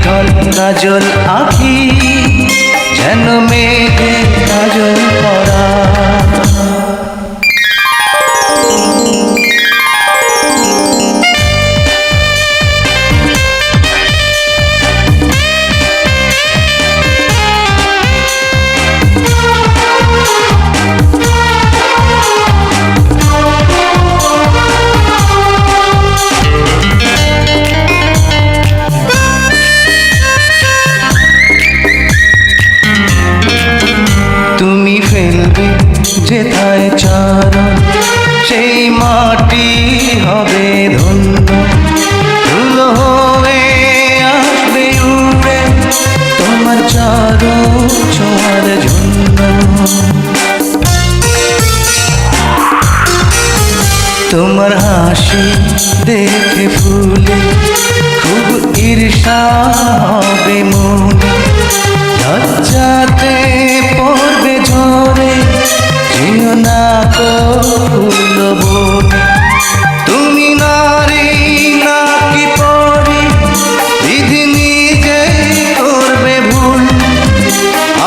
দীঘল কাজল আঁখি, যেন মেঘে কাজল করা। তুমি ফেলবে যেথায় চরণ, সেই মাটি হবে ধন্য। ধুলো হয়ে আসবে উড়ে তোমার চরণ ছোঁয়ার জন্য। তোমার হাসি দেখে ফুলে খুব ঈর্ষা হবে মনে। লজ্জাতে পড়বে ঝরে, যেও না ফুল বনে। তুমি নারী নাকি পরি, বিধি নিজে করবে ভুল।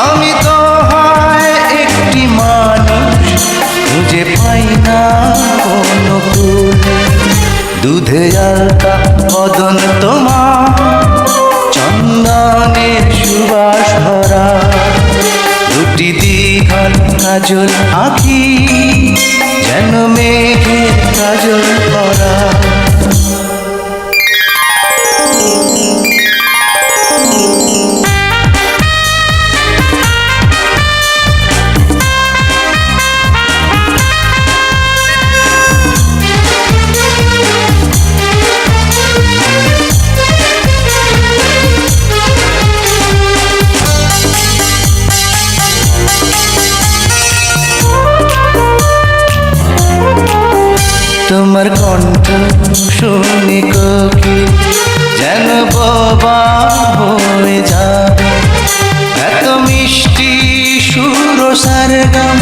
আমি তো হয় একটি মানুষ, খুঁজে পাই না কোনো ফুল। দুধে আলতা বদন তোমার, চন্দনের সুবাস ভরা। দুটি দীঘল কাজল আঁখি, যেন মেঘে কাজল করা। তোমার কণ্ঠ শুনে কোকিল যেন বোবা হয়ে যাবে। এত মিষ্টি সুর সারগাম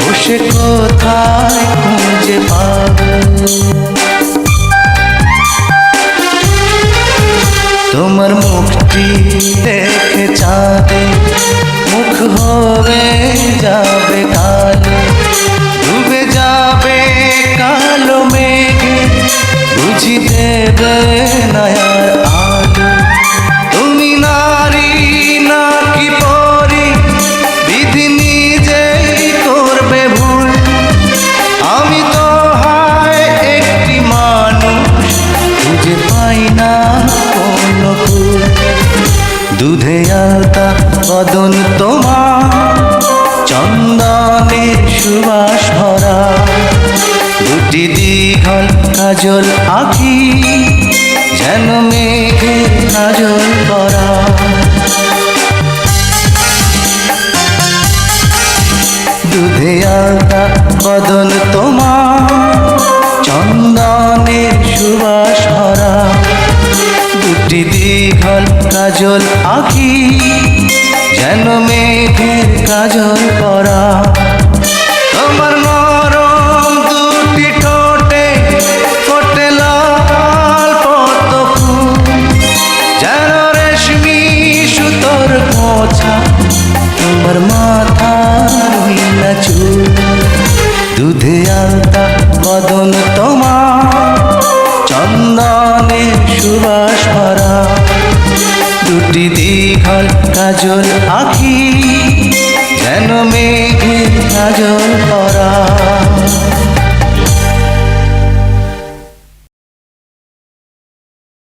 বসে কোথায় খুঁজে পাবে। তোমার মুখটি দেখে চাঁদে মুখ হবে যাবে কালো। ডুবে যাবে কালো মেঘে, বুঝি দেবে নয়ার আলো। তুমি নারী নাকি পরি, বিধি নিজেই করবে ভুল। আমি তো হয় একটি মানুষ, খুঁজে পাই না কোনো ফুল। দুধে আলতা বদন তোমার, চন্দনের সুবাস ভরা। দুটি দীঘল কাজল আঁখি, যেন মেঘে কাজল করা। দুধে আলতা বদন তোমার, চন্দনের সুবাস ভরা। দুটি দীঘল কাজল আঁখি, যেন মেঘে কাজল করা। তোমার নরম দুটি ঠোঁটে ফোটে লাল পদ্ম ফুল, যেন রেশমি সুতোর খোঁচা তোমার মাথা রইলা চুল। দুধে আলতা বদন তোমার, চন্দনের সুবাস ভরা। দুটি দীঘল কাজল আঁখি, যেন মেঘে কাজল।